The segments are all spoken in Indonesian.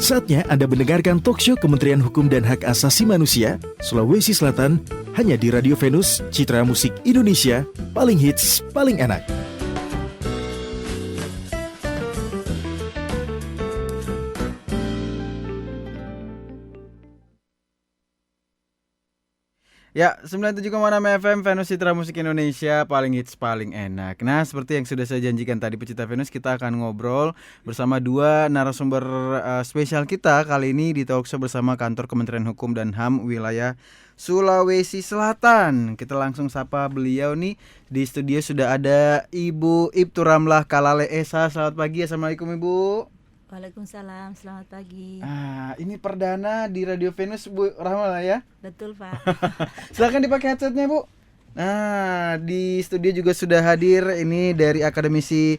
Saatnya Anda mendengarkan talkshow Kementerian Hukum dan Hak Asasi Manusia, Sulawesi Selatan, hanya di Radio Venus, Citra Musik Indonesia, paling hits, paling enak. Ya, 97,6 FM Venus Citra Musik Indonesia, paling hits, paling enak. Nah, seperti yang sudah saya janjikan tadi pecinta Venus, kita akan ngobrol bersama dua narasumber spesial kita kali ini di talkshow bersama Kantor Kementerian Hukum dan HAM wilayah Sulawesi Selatan. Kita langsung sapa beliau nih. Di studio sudah ada Ibu Ibtu Ramlah Kalale Esa. Selamat pagi, Assalamualaikum Ibu. Waalaikumsalam, selamat pagi. Ini perdana di Radio Venus Bu Rahmala ya. Betul Pak. Silakan dipakai headsetnya Bu. Nah, di studio juga sudah hadir ini dari akademisi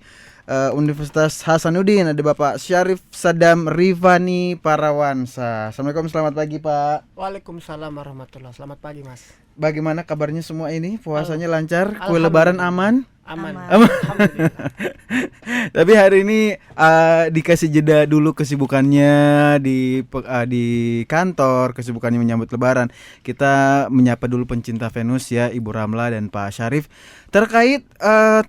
Universitas Hasanuddin, ada Bapak Syarif Sadam Rifani Parawansa. Assalamualaikum, selamat pagi Pak. Waalaikumsalam warahmatullahi. Selamat pagi Mas. Bagaimana kabarnya semua ini? Puasanya lancar? Kue lebaran aman? Aman. Alhamdulillah. Tapi hari ini dikasih jeda dulu kesibukannya di kantor, kesibukannya menyambut lebaran. Kita menyapa dulu pencinta Venus ya, Ibu Ramla dan Pak Syarif, terkait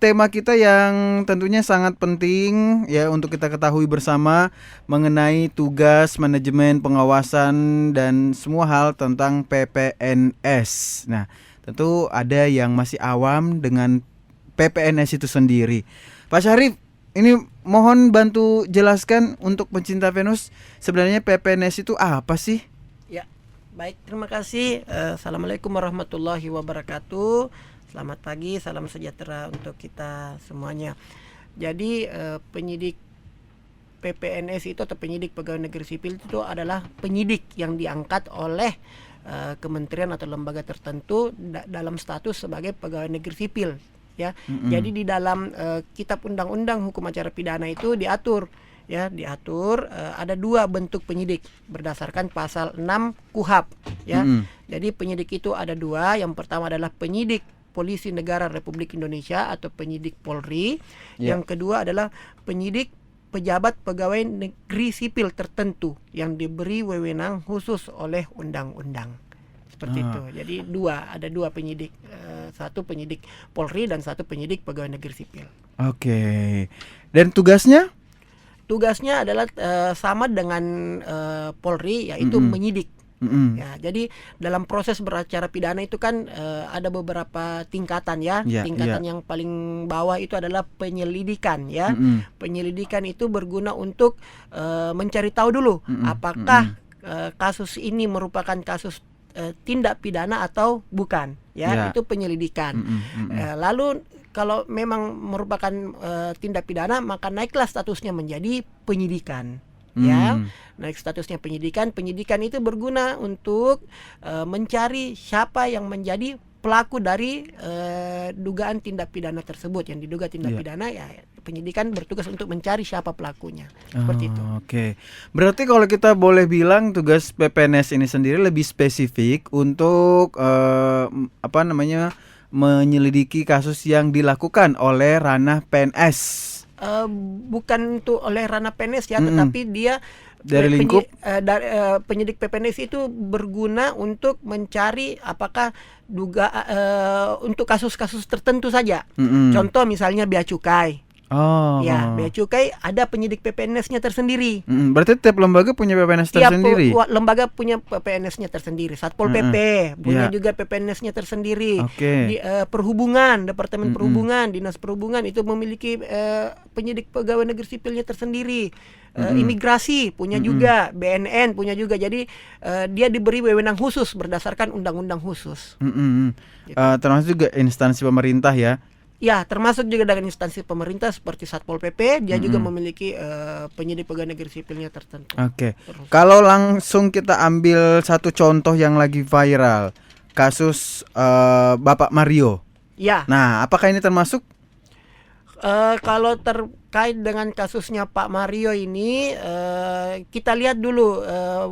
tema kita yang tentunya sangat penting ya untuk kita ketahui bersama mengenai tugas manajemen pengawasan dan semua hal tentang PPNS. Nah, tentu ada yang masih awam dengan PPNS itu sendiri. Pak Syarif, ini mohon bantu jelaskan untuk pencinta Venus, sebenarnya PPNS itu apa sih? Ya, baik, terima kasih. Assalamualaikum warahmatullahi wabarakatuh. Selamat pagi, salam sejahtera untuk kita semuanya. Jadi penyidik PPNS itu atau penyidik pegawai negeri sipil itu adalah penyidik yang diangkat oleh kementerian atau lembaga tertentu dalam status sebagai pegawai negeri sipil. Ya, jadi di dalam Kitab Undang-Undang Hukum Acara Pidana itu diatur ada dua bentuk penyidik berdasarkan pasal 6 KUHAP ya. Jadi penyidik itu ada dua. Yang pertama adalah penyidik Polisi Negara Republik Indonesia atau penyidik Polri. Yang kedua adalah penyidik pejabat pegawai negeri sipil tertentu yang diberi wewenang khusus oleh undang-undang. Seperti itu. Jadi ada dua penyidik, satu penyidik Polri dan satu penyidik pegawai negeri sipil. Oke. Dan tugasnya? Tugasnya adalah sama dengan Polri, yaitu menyidik. Ya, jadi dalam proses beracara pidana itu kan ada beberapa tingkatan ya. Tingkatan yang paling bawah itu adalah penyelidikan ya. Penyelidikan itu berguna untuk mencari tahu dulu apakah kasus ini merupakan kasus tindak pidana atau bukan ya. Itu penyelidikan. Lalu kalau memang merupakan tindak pidana, maka naiklah statusnya menjadi penyidikan ya. Naik statusnya penyidikan itu berguna untuk mencari siapa yang menjadi pelaku dari dugaan tindak pidana tersebut. Yang diduga tindak pidana ya, penyidikan bertugas untuk mencari siapa pelakunya. Seperti itu. Oke. Berarti kalau kita boleh bilang tugas PPNS ini sendiri lebih spesifik untuk menyelidiki kasus yang dilakukan oleh ranah PNS. Bukan untuk oleh ranah PNS ya, tetapi dia dari lingkup penyidik PPNS itu berguna untuk mencari apakah untuk kasus-kasus tertentu saja. Contoh misalnya bea cukai. Bea cukai ada penyidik PPNS-nya tersendiri. Berarti tiap lembaga punya PPNS tersendiri. Tiap lembaga punya PPNS-nya tersendiri. Satpol PP punya juga PPNS-nya tersendiri. Di perhubungan, Departemen Perhubungan, Dinas Perhubungan itu memiliki penyidik pegawai negeri sipilnya tersendiri. Imigrasi punya juga, BNN punya juga. Jadi dia diberi wewenang khusus berdasarkan undang-undang khusus. Gitu. Termasuk juga instansi pemerintah ya. Ya, termasuk juga dengan instansi pemerintah seperti Satpol PP, dia juga memiliki penyidik pegawai negeri sipilnya tertentu. Oke. Kalau langsung kita ambil satu contoh yang lagi viral, kasus Bapak Mario. Ya. Nah, apakah ini termasuk? Kalau terkait dengan kasusnya Pak Mario ini, kita lihat dulu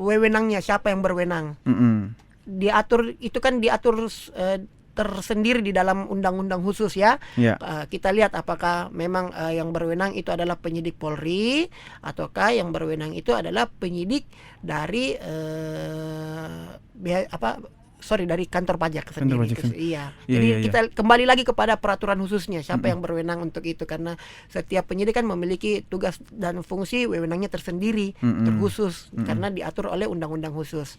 wewenangnya, siapa yang berwenang. Diatur itu kan diatur tersendiri di dalam undang-undang khusus ya. Ya. Kita lihat apakah memang yang berwenang itu adalah penyidik Polri ataukah yang berwenang itu adalah penyidik dari dari kantor pajak sendiri. pajak. Iya. Iya, Jadi iya, iya. kita kembali lagi kepada peraturan khususnya siapa yang berwenang untuk itu, karena setiap penyidik kan memiliki tugas dan fungsi wewenangnya tersendiri, terkhusus karena diatur oleh undang-undang khusus.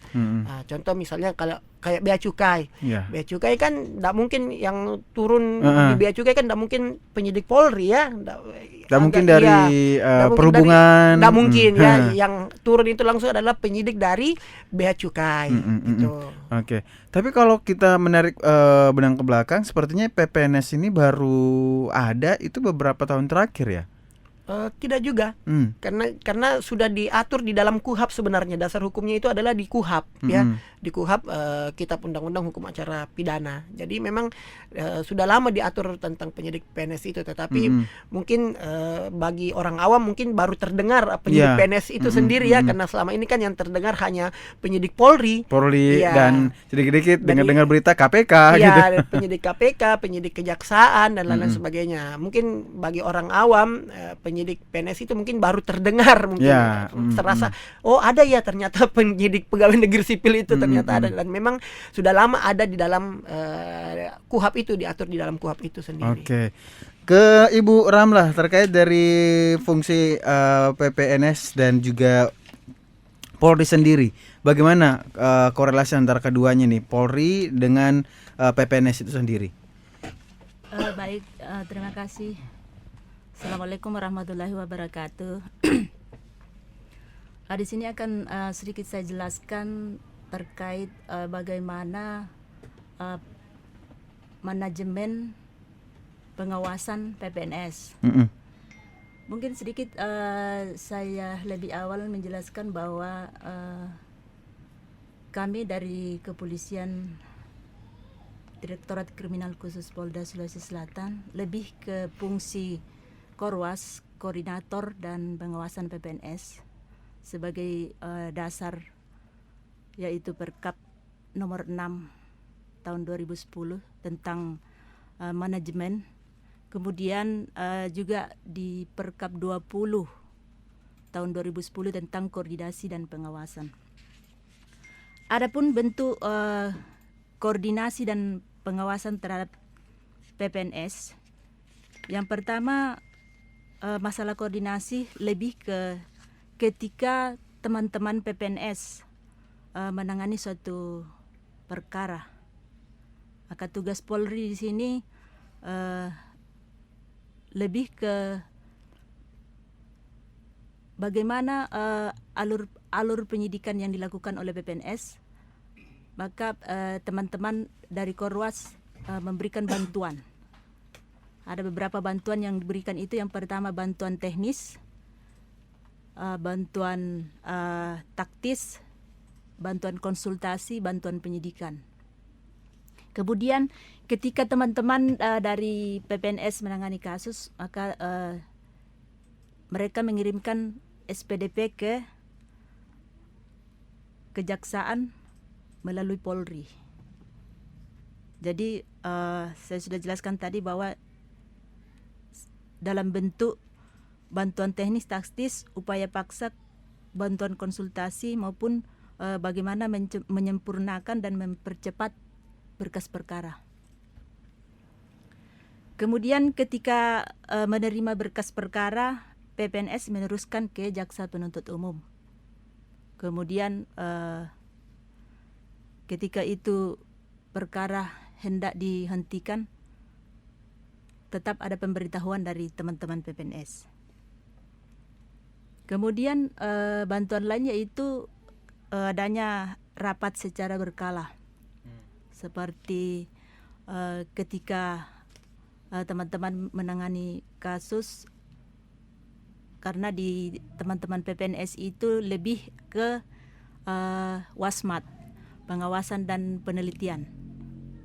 Contoh misalnya kalau kayak bea cukai. Iya. Bea cukai kan tidak mungkin yang turun di bea cukai kan tidak mungkin penyidik Polri ya. Tidak mungkin dari perhubungan. Tidak mungkin ya. Yang turun itu langsung adalah penyidik dari bea cukai. Gitu. Oke. Tapi kalau kita menarik benang ke belakang, sepertinya PPNS ini baru ada itu beberapa tahun terakhir ya. Tidak juga, karena sudah diatur di dalam KUHP sebenarnya. Dasar hukumnya itu adalah di KUHP ya, di KUHP Kitab Undang-Undang Hukum Acara Pidana. Jadi memang sudah lama diatur tentang penyidik PNS itu, tetapi mungkin bagi orang awam mungkin baru terdengar penyidik PNS itu sendiri ya, karena selama ini kan yang terdengar hanya penyidik Polri ya, dan sedikit-sedikit dengar-dengar berita KPK ya, gitu. penyidik KPK, penyidik kejaksaan dan lain-lain sebagainya. Mungkin bagi orang awam penyidik PNS itu mungkin baru terdengar, mungkin terasa oh ada ya ternyata penyidik pegawai negeri sipil itu ternyata ada, dan memang sudah lama ada di dalam KUHP itu, diatur di dalam KUHP itu sendiri. Oke. Ke Ibu Ramlah terkait dari fungsi PPNS dan juga Polri sendiri. Bagaimana korelasi antara keduanya nih, Polri dengan PPNS itu sendiri? Baik, terima kasih. Assalamualaikum warahmatullahi wabarakatuh. Di sini akan sedikit saya jelaskan terkait bagaimana manajemen pengawasan PPNS. Mungkin sedikit saya lebih awal menjelaskan bahwa kami dari Kepolisian Direktorat Kriminal Khusus Polda Sulawesi Selatan lebih ke fungsi Korwas, koordinator dan pengawasan PPNS sebagai dasar, yaitu Perkap nomor 6 tahun 2010 tentang manajemen. Kemudian juga di Perkap 20 tahun 2010 tentang koordinasi dan pengawasan. Adapun bentuk koordinasi dan pengawasan terhadap PPNS, yang pertama masalah koordinasi lebih ke ketika teman-teman PPNS menangani suatu perkara, maka tugas Polri di sini lebih ke bagaimana alur penyidikan yang dilakukan oleh PPNS, maka teman-teman dari Korwas memberikan bantuan. Ada beberapa bantuan yang diberikan itu. Yang pertama bantuan teknis, bantuan taktis, bantuan konsultasi, bantuan penyidikan. Kemudian ketika teman-teman dari PPNS menangani kasus, maka mereka mengirimkan SPDP ke Kejaksaan melalui Polri. Jadi saya sudah jelaskan tadi bahwa dalam bentuk bantuan teknis, taktis, upaya paksa, bantuan konsultasi maupun bagaimana menyempurnakan dan mempercepat berkas perkara. Kemudian ketika menerima berkas perkara, PPNS meneruskan ke Jaksa Penuntut Umum. Kemudian ketika itu perkara hendak dihentikan, tetap ada pemberitahuan dari teman-teman PPNS. Kemudian bantuan lain yaitu adanya rapat secara berkala, seperti ketika teman-teman menangani kasus, karena di teman-teman PPNS itu lebih ke wasmat, pengawasan dan penelitian.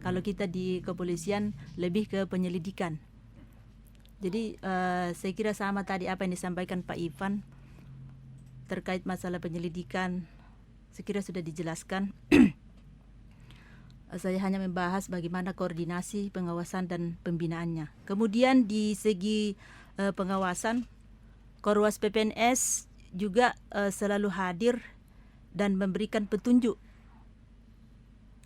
Kalau kita di kepolisian lebih ke penyelidikan. Jadi saya kira sama tadi apa yang disampaikan Pak Ivan terkait masalah penyelidikan, saya kira sudah dijelaskan. Saya hanya membahas bagaimana koordinasi, pengawasan dan pembinaannya. Kemudian di segi pengawasan, Korwas PPNS juga selalu hadir dan memberikan petunjuk,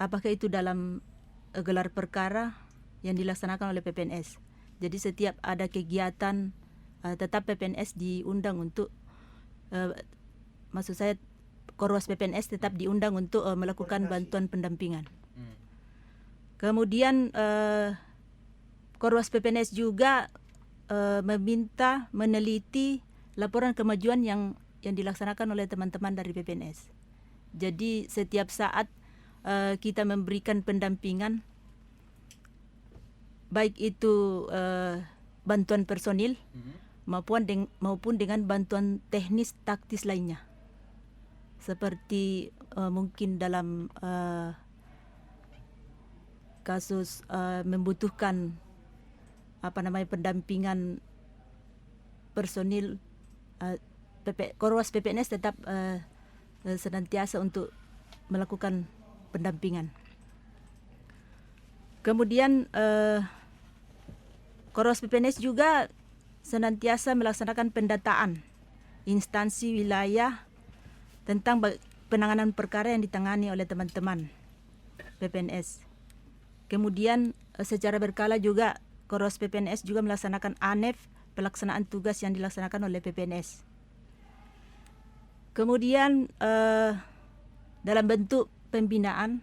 apakah itu dalam gelar perkara yang dilaksanakan oleh PPNS. Jadi setiap ada kegiatan tetap PPNS diundang untuk maksud saya Korwas PPNS tetap diundang untuk melakukan bantuan pendampingan. Kemudian Korwas PPNS juga meminta meneliti laporan kemajuan yang dilaksanakan oleh teman-teman dari PPNS. Jadi setiap saat kita memberikan pendampingan, baik itu bantuan personil maupun dengan bantuan teknis taktis lainnya, seperti mungkin dalam kasus membutuhkan pendampingan personil, Korwas PPNS tetap senantiasa untuk melakukan pendampingan. Kemudian Korwas PPNS juga senantiasa melaksanakan pendataan instansi wilayah tentang penanganan perkara yang ditangani oleh teman-teman PPNS. Kemudian secara berkala juga Korwas PPNS juga melaksanakan ANEF, pelaksanaan tugas yang dilaksanakan oleh PPNS. Kemudian dalam bentuk pembinaan,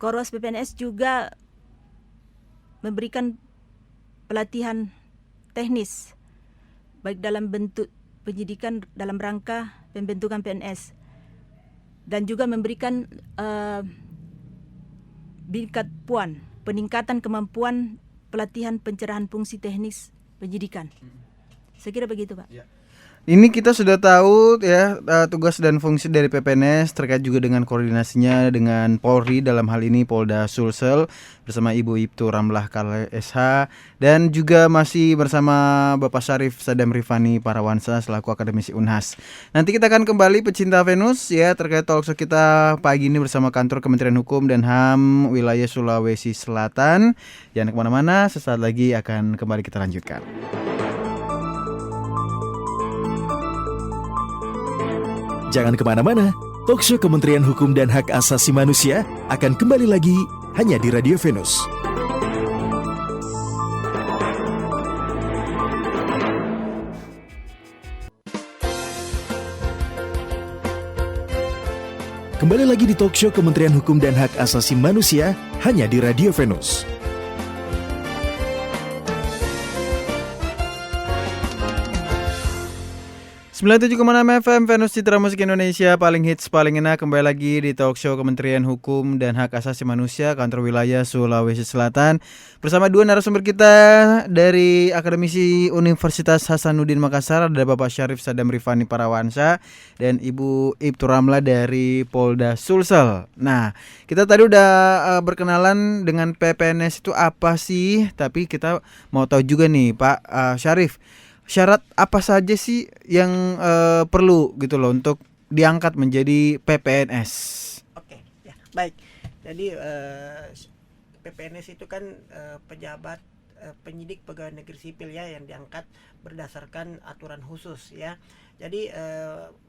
Korwas PPNS juga memberikan pelatihan teknis, baik dalam bentuk penyidikan dalam rangka pembentukan PNS, dan juga memberikan bingkat puan, peningkatan kemampuan pelatihan pencerahan fungsi teknis penyidikan. Saya kira begitu, Pak. Ya. Ini kita sudah tahu ya tugas dan fungsi dari PPNS terkait juga dengan koordinasinya dengan Polri, dalam hal ini Polda Sulsel bersama Ibu Ibtu Ramlah KLSH, dan juga masih bersama Bapak Syarif Sadam Rifani Parawansa selaku akademisi Unhas. Nanti kita akan kembali pecinta Venus ya terkait talkshow kita pagi ini bersama kantor Kementerian Hukum dan HAM wilayah Sulawesi Selatan. Jangan kemana-mana, sesaat lagi akan kembali kita lanjutkan. Jangan kemana-mana, talkshow Kementerian Hukum dan Hak Asasi Manusia akan kembali lagi hanya di Radio Venus. Kembali lagi di talkshow Kementerian Hukum dan Hak Asasi Manusia hanya di Radio Venus. 97,6 FM Venus Citra Musik Indonesia, paling hits, paling enak. Kembali lagi di talkshow Kementerian Hukum dan Hak Asasi Manusia kantor wilayah Sulawesi Selatan bersama dua narasumber kita dari Akademisi Universitas Hasanuddin Makassar, ada Bapak Syarif Sadam Rifani Parawansa dan Ibu Ibtu Ramlah dari Polda Sulsel. Nah, kita tadi udah berkenalan dengan PPNS itu apa sih, tapi kita mau tahu juga nih Pak Syarif, syarat apa saja sih yang perlu gitu loh untuk diangkat menjadi PPNS? Oke, ya baik. Jadi PPNS itu kan pejabat penyidik pegawai negeri sipil ya yang diangkat berdasarkan aturan khusus ya. Jadi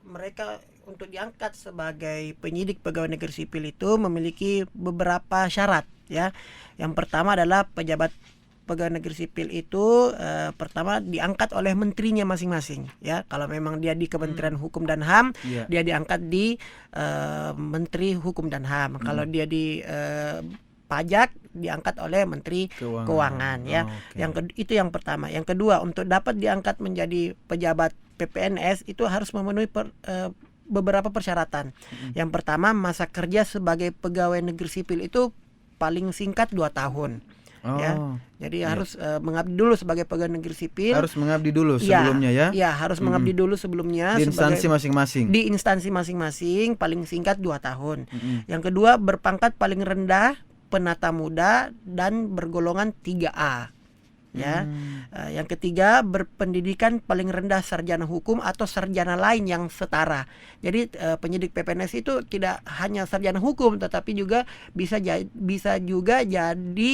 mereka untuk diangkat sebagai penyidik pegawai negeri sipil itu memiliki beberapa syarat ya. Yang pertama adalah pejabat pegawai negeri sipil itu pertama diangkat oleh menterinya masing-masing ya. Kalau memang dia di Kementerian Hukum dan HAM, dia diangkat di Menteri Hukum dan HAM. Kalau dia di pajak diangkat oleh Menteri Keuangan ya. Itu yang pertama. Yang kedua, untuk dapat diangkat menjadi pejabat PPNS itu harus memenuhi beberapa persyaratan. Yang pertama, masa kerja sebagai pegawai negeri sipil itu paling singkat 2 tahun. Ya, jadi harus mengabdi dulu sebagai pegawai negeri sipil. Harus mengabdi dulu sebelumnya ya? Ya, harus mengabdi dulu sebelumnya di instansi masing-masing. Di instansi masing-masing paling singkat 2 tahun. Yang kedua, berpangkat paling rendah penata muda dan bergolongan 3A. ya. Yang ketiga, berpendidikan paling rendah sarjana hukum atau sarjana lain yang setara. Jadi penyidik PPNS itu tidak hanya sarjana hukum, tetapi juga bisa juga jadi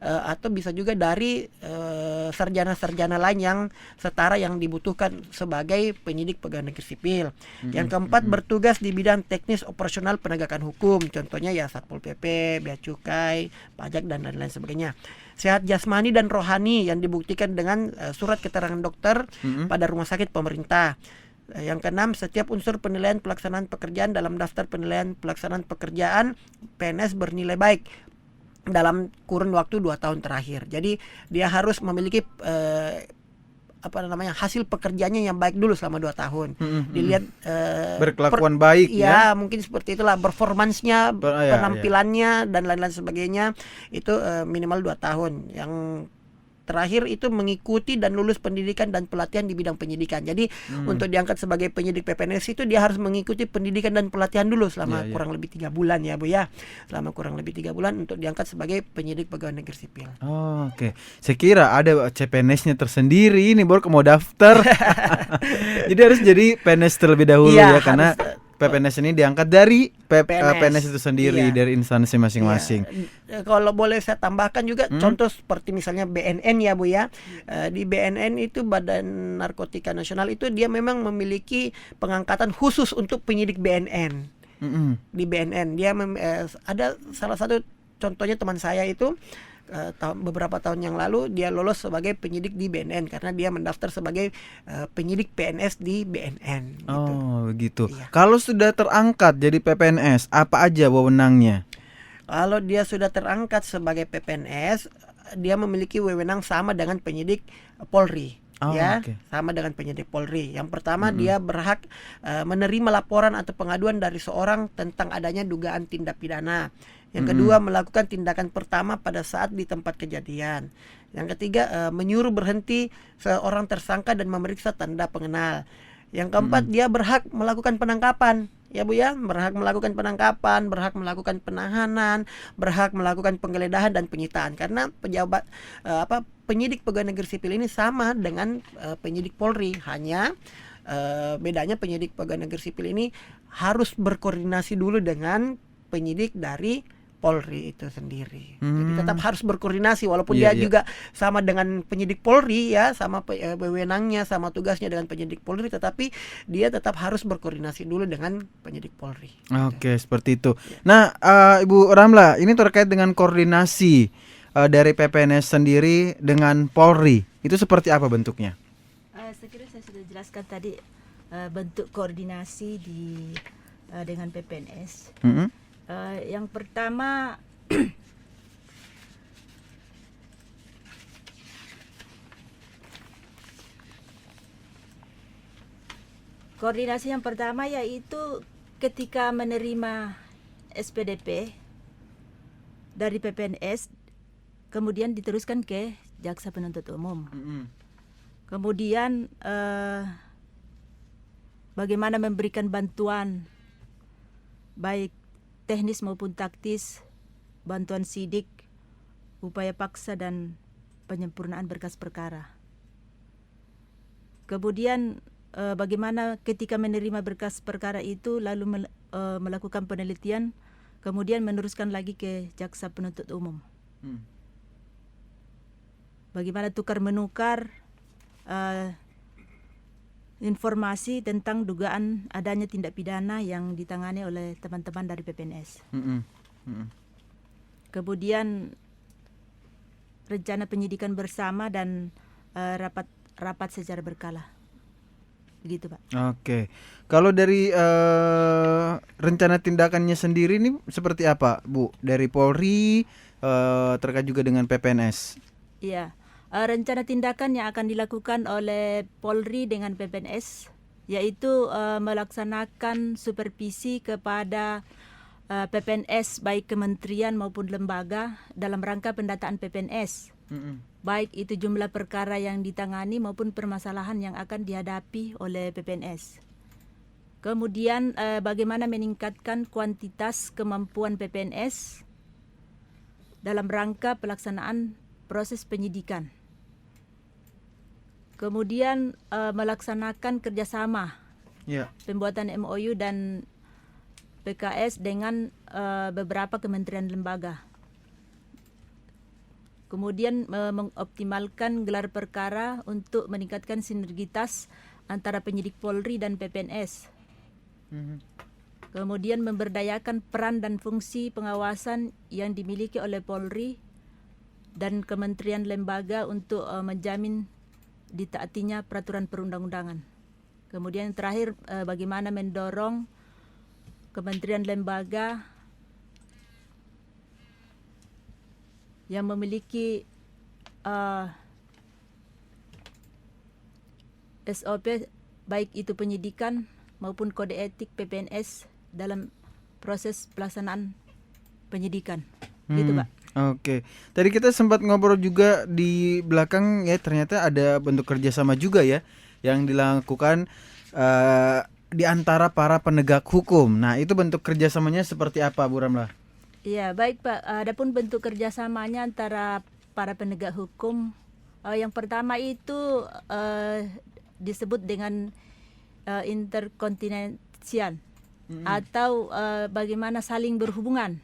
atau bisa juga dari sarjana-sarjana lain yang setara yang dibutuhkan sebagai penyidik pegawai negeri sipil. Yang keempat, bertugas di bidang teknis operasional penegakan hukum. Contohnya ya Satpol PP, Bea Cukai, pajak dan lain-lain sebagainya. Sehat jasmani dan rohani yang dibuktikan dengan surat keterangan dokter pada rumah sakit pemerintah. Yang keenam, setiap unsur penilaian pelaksanaan pekerjaan dalam daftar penilaian pelaksanaan pekerjaan PNS bernilai baik dalam kurun waktu 2 tahun terakhir. Jadi dia harus memiliki hasil pekerjaannya yang baik dulu selama 2 tahun. Dilihat berkelakuan baik ya. Mungkin seperti itulah, performansnya, penampilannya dan lain-lain sebagainya itu minimal 2 tahun. Yang terakhir itu mengikuti dan lulus pendidikan dan pelatihan di bidang penyidikan. Jadi untuk diangkat sebagai penyidik PPNS itu dia harus mengikuti pendidikan dan pelatihan dulu selama kurang lebih 3 bulan ya Bu ya. Selama kurang lebih 3 bulan untuk diangkat sebagai penyidik pegawai negeri sipil. Oh, oke. Saya kira ada CPNS-nya tersendiri ini baru mau daftar. Jadi harus jadi PNS terlebih dahulu ya karena PPNS ini diangkat dari PNS itu sendiri, dari instansi masing-masing. Kalau boleh saya tambahkan juga contoh seperti misalnya BNN ya Bu ya. Di BNN itu Badan Narkotika Nasional itu dia memang memiliki pengangkatan khusus untuk penyidik BNN. Di BNN dia ada salah satu contohnya teman saya itu beberapa tahun yang lalu dia lolos sebagai penyidik di BNN karena dia mendaftar sebagai penyidik PNS di BNN. Gitu. Oh begitu. Iya. Kalau sudah terangkat jadi PPNS, apa aja wewenangnya? Kalau dia sudah terangkat sebagai PPNS, dia memiliki wewenang sama dengan penyidik Polri. Sama dengan penyidik Polri. Yang pertama dia berhak menerima laporan atau pengaduan dari seorang tentang adanya dugaan tindak pidana. Yang kedua, melakukan tindakan pertama pada saat di tempat kejadian. Yang ketiga, menyuruh berhenti seorang tersangka dan memeriksa tanda pengenal. Yang keempat, dia berhak melakukan penangkapan. Ya Bu ya, berhak melakukan penangkapan, berhak melakukan penahanan, berhak melakukan penggeledahan dan penyitaan. Karena penyidik pegawai negeri sipil ini sama dengan penyidik Polri, hanya bedanya penyidik pegawai negeri sipil ini harus berkoordinasi dulu dengan penyidik dari Polri itu sendiri. Jadi tetap harus berkoordinasi walaupun dia juga sama dengan penyidik Polri ya, sama wewenangnya, sama tugasnya dengan penyidik Polri, tetapi dia tetap harus berkoordinasi dulu dengan penyidik Polri. Oke, seperti itu. Nah, Ibu Ramla, ini terkait dengan koordinasi dari PPNS sendiri dengan Polri. Itu seperti apa bentuknya? Saya kira saya sudah jelaskan tadi bentuk koordinasi dengan PPNS. Yang pertama koordinasi yang pertama yaitu ketika menerima SPDP dari PPNS kemudian diteruskan ke jaksa penuntut umum. Kemudian bagaimana memberikan bantuan baik teknis maupun taktis, bantuan sidik, upaya paksa dan penyempurnaan berkas perkara. Kemudian bagaimana ketika menerima berkas perkara itu lalu melakukan penelitian, kemudian meneruskan lagi ke jaksa penuntut umum. Bagaimana tukar menukar informasi tentang dugaan adanya tindak pidana yang ditangani oleh teman-teman dari PPNS. Kemudian rencana penyidikan bersama dan rapat secara berkala. Begitu Pak. Oke. Kalau dari rencana tindakannya sendiri ini seperti apa Bu? Dari Polri terkait juga dengan PPNS? Iya. Rencana tindakan yang akan dilakukan oleh Polri dengan PPNS yaitu melaksanakan supervisi kepada PPNS baik kementerian maupun lembaga dalam rangka pendataan PPNS. Baik itu jumlah perkara yang ditangani maupun permasalahan yang akan dihadapi oleh PPNS. Kemudian bagaimana meningkatkan kuantitas kemampuan PPNS dalam rangka pelaksanaan proses penyidikan. Kemudian melaksanakan kerjasama Ya. pembuatan MOU dan PKS dengan beberapa kementerian lembaga. Kemudian mengoptimalkan gelar perkara untuk meningkatkan sinergitas antara penyidik Polri dan PPNS. Kemudian memberdayakan peran dan fungsi pengawasan yang dimiliki oleh Polri dan kementerian lembaga untuk menjamin ditaatinya peraturan perundang-undangan. Kemudian yang terakhir, bagaimana mendorong kementerian lembaga yang memiliki SOP baik itu penyidikan maupun kode etik PPNS dalam proses pelaksanaan penyidikan. Gitu, Pak. Oke, tadi kita sempat ngobrol juga di belakang ya, ternyata ada bentuk kerjasama juga ya yang dilakukan di antara para penegak hukum. Nah, itu bentuk kerjasamanya seperti apa, Bu Ramlah? Iya, baik Pak. Adapun bentuk kerjasamanya antara para penegak hukum, yang pertama itu disebut dengan interkontinensial atau bagaimana saling berhubungan.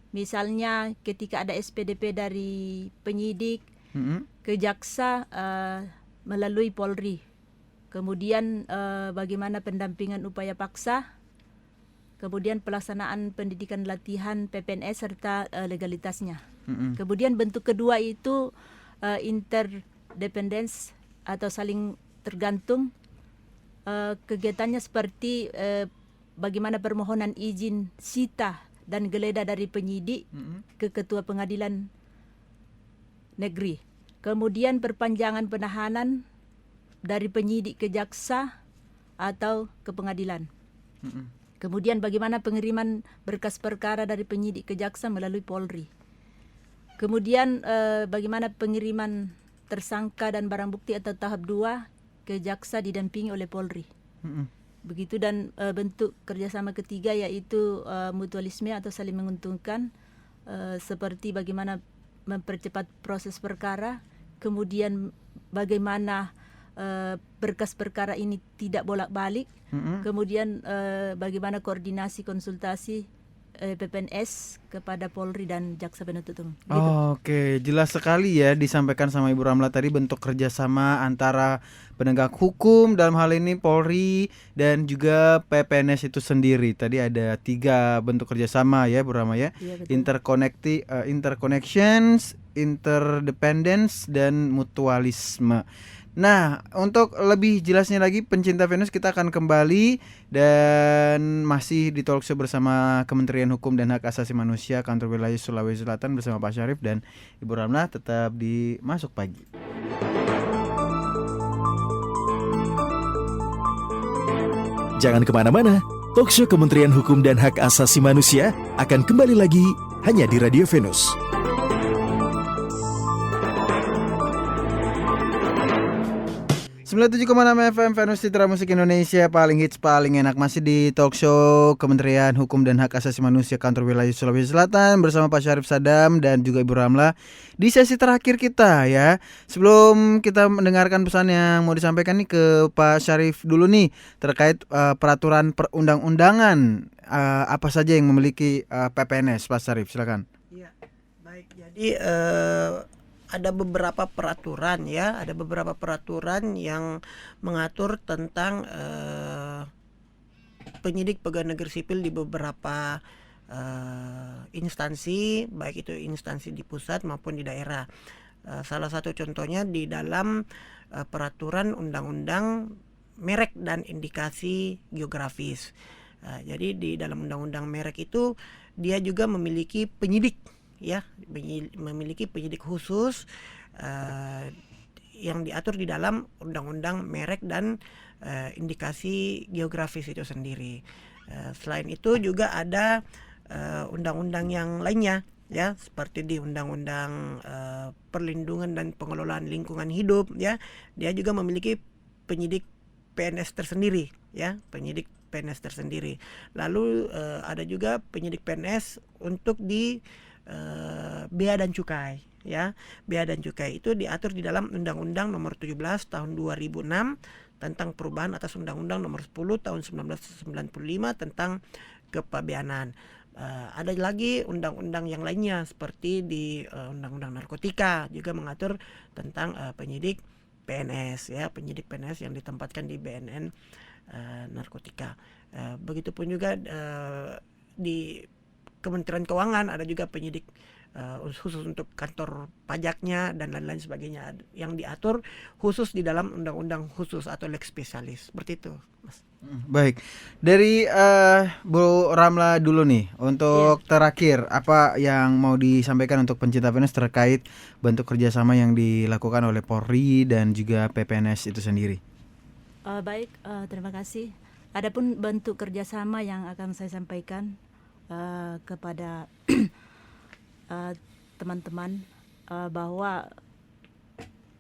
Misalnya ketika ada SPDP dari penyidik ke jaksa melalui Polri. Kemudian bagaimana pendampingan upaya paksa. Kemudian pelaksanaan pendidikan latihan PPNS serta legalitasnya. Kemudian bentuk kedua itu interdependence atau saling tergantung. Kegiatannya seperti bagaimana permohonan izin sita dan geledah dari penyidik ke ketua pengadilan negeri. Kemudian perpanjangan penahanan dari penyidik ke jaksa atau ke pengadilan. Kemudian bagaimana pengiriman berkas perkara dari penyidik ke jaksa melalui Polri. Kemudian bagaimana pengiriman tersangka dan barang bukti atau tahap 2 ke jaksa didampingi oleh Polri. Begitu, dan bentuk kerjasama ketiga yaitu mutualisme atau saling menguntungkan, seperti bagaimana mempercepat proses perkara, kemudian bagaimana berkas perkara ini tidak bolak-balik, kemudian bagaimana koordinasi konsultasi PPNS kepada Polri dan jaksa penuntut umum. Gitu. Oke, jelas sekali ya disampaikan sama Ibu Ramlah tadi bentuk kerjasama antara penegak hukum dalam hal ini Polri dan juga PPNS itu sendiri. Tadi ada 3 bentuk kerjasama ya Bu Ramlah ya. Iya, betul. Interconnections, interdependence dan mutualisme. Nah, untuk lebih jelasnya lagi pencinta Venus, kita akan kembali dan masih di talk show bersama Kementerian Hukum dan Hak Asasi Manusia Kantor Wilayah Sulawesi Selatan bersama Pak Syarif dan Ibu Ramlah. Tetap di Masuk Pagi. Jangan kemana-mana, talk show Kementerian Hukum dan Hak Asasi Manusia akan kembali lagi hanya di Radio Venus. .6 FM Venus Citra Musik Indonesia, paling hits paling enak. Masih di talk show Kementerian Hukum dan Hak Asasi Manusia Kantor Wilayah Sulawesi Selatan bersama Pak Syarif Sadam dan juga Ibu Ramlah di sesi terakhir kita ya. Sebelum kita mendengarkan pesan yang mau disampaikan nih ke Pak Syarif dulu nih terkait peraturan perundang-undangan apa saja yang memiliki PPNS, Pak Syarif, silakan. Iya, baik. Jadi ada beberapa peraturan ya, ada beberapa peraturan yang mengatur tentang penyidik pegawai negeri sipil di beberapa instansi, baik itu instansi di pusat maupun di daerah. Salah satu contohnya di dalam peraturan undang-undang merek dan indikasi geografis. Jadi di dalam undang-undang merek itu dia juga memiliki penyidik ya, memiliki penyidik khusus yang diatur di dalam undang-undang merek dan indikasi geografis itu sendiri. Selain itu juga ada undang-undang yang lainnya ya, seperti di undang-undang perlindungan dan pengelolaan lingkungan hidup ya, dia juga memiliki penyidik PNS tersendiri ya, penyidik PNS tersendiri. Lalu ada juga penyidik PNS untuk di bea dan cukai, ya. Bea dan cukai itu diatur di dalam Undang-Undang Nomor 17 Tahun 2006 tentang perubahan atas Undang-Undang Nomor 10 Tahun 1995 tentang kepabeanan. Ada lagi undang-undang yang lainnya seperti di Undang-Undang Narkotika juga mengatur tentang penyidik PNS, ya, penyidik PNS yang ditempatkan di BNN Narkotika. Begitupun juga di Kementerian Keuangan ada juga penyidik khusus untuk kantor pajaknya dan lain-lain sebagainya yang diatur khusus di dalam undang-undang khusus atau lex spesialis, seperti itu, Mas. Baik, dari Bu Ramla dulu nih untuk terakhir apa yang mau disampaikan untuk pencinta PNS terkait bentuk kerjasama yang dilakukan oleh Polri dan juga PPNS itu sendiri. Baik, terima kasih. Adapun bentuk kerjasama yang akan saya sampaikan kepada teman-teman bahwa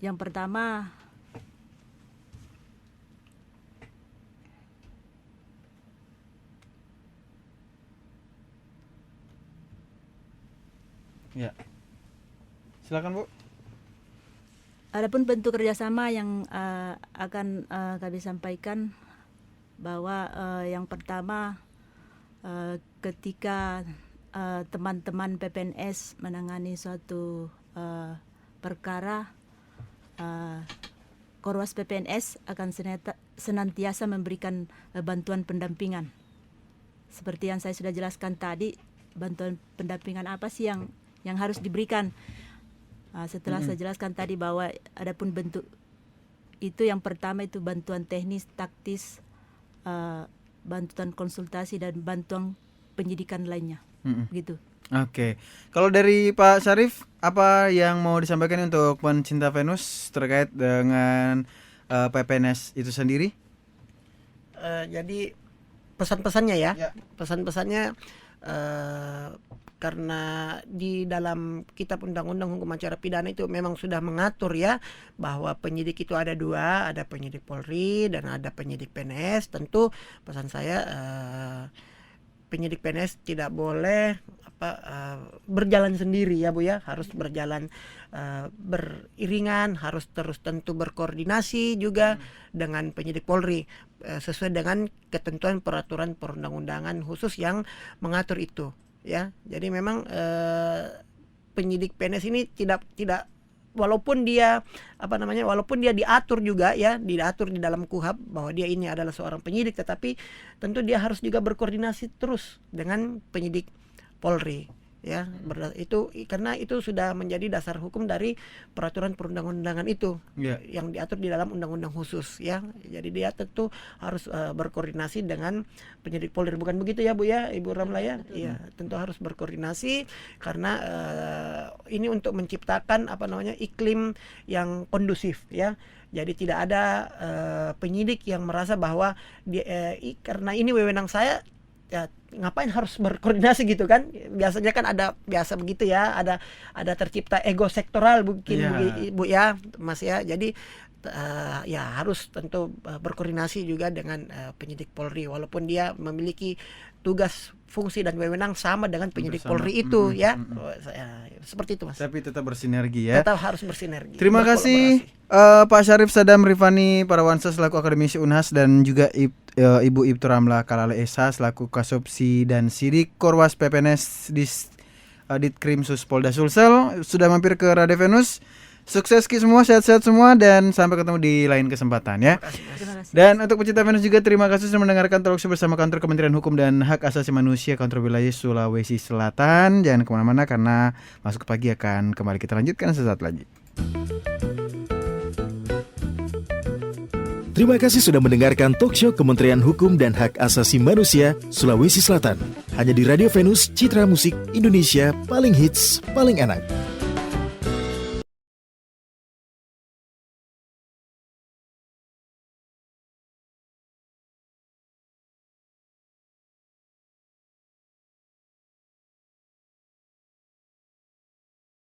yang pertama ya, silakan Bu. adapun bentuk kerjasama yang akan kami sampaikan bahwa yang pertama ketika teman-teman PPNS menangani suatu perkara, Korwas PPNS akan senantiasa memberikan bantuan pendampingan. Seperti yang saya sudah jelaskan tadi, bantuan pendampingan apa sih yang harus diberikan? Setelah saya jelaskan tadi bahwa adapun bentuk itu, yang pertama itu bantuan teknis, taktis, bantuan konsultasi dan bantuan penyidikan lainnya. Begitu. Oke, kalau dari Pak Syarif, apa yang mau disampaikan untuk pencinta Venus terkait dengan PPNS itu sendiri? Jadi pesan-pesannya ya. Ya. Pesan-pesannya karena di dalam Kitab Undang-Undang Hukum Acara Pidana itu memang sudah mengatur ya bahwa penyidik itu ada dua, ada penyidik Polri dan ada penyidik PNS. Tentu pesan saya penyidik PNS tidak boleh berjalan sendiri ya Bu ya, harus berjalan beriringan, harus terus tentu berkoordinasi juga dengan penyidik Polri sesuai dengan ketentuan peraturan perundang-undangan khusus yang mengatur itu ya. Jadi memang penyidik PNS ini tidak walaupun dia walaupun dia diatur juga ya, diatur di dalam KUHAP bahwa dia ini adalah seorang penyidik, tetapi tentu dia harus juga berkoordinasi terus dengan penyidik Polri ya. Itu karena itu sudah menjadi dasar hukum dari peraturan perundang-undangan itu yang diatur di dalam undang-undang khusus ya. Jadi dia tentu harus berkoordinasi dengan penyidik Polri, bukan begitu ya Bu ya, Ibu Ramla ya? Iya, tentu harus berkoordinasi karena ini untuk menciptakan iklim yang kondusif ya. Jadi tidak ada penyidik yang merasa bahwa dia karena ini wewenang saya ya, ngapain harus berkoordinasi gitu kan. Biasanya kan ada biasa begitu ya, ada tercipta ego sektoral mungkin Bu ya Mas ya. Jadi ya harus tentu berkoordinasi juga dengan penyidik Polri walaupun dia memiliki tugas, fungsi dan wewenang sama dengan penyidik Polri itu ya. Seperti itu Mas. Tapi tetap bersinergi ya. Tetap harus bersinergi. Terima kasih Pak Syarif Sadam Rifani Parawansa selaku akademisi Unhas dan juga Ibu Ibtu Ramla Kalale Esa selaku Kasubsi dan Sidik Korwas PPNS Ditkrimsus Polda Sulsel sudah mampir ke Radio Venus. Sukses semua, sehat-sehat semua dan sampai ketemu di lain kesempatan ya. Terima kasih. Dan untuk pecinta Venus juga terima kasih sudah mendengarkan talk show bersama kantor Kementerian Hukum dan Hak Asasi Manusia Kantor Wilayah Sulawesi Selatan. Jangan kemana-mana karena Masuk Pagi akan kembali kita lanjutkan sesaat lagi. Terima kasih sudah mendengarkan talk show Kementerian Hukum dan Hak Asasi Manusia Sulawesi Selatan. Hanya di Radio Venus, Citra Musik Indonesia paling hits, paling enak.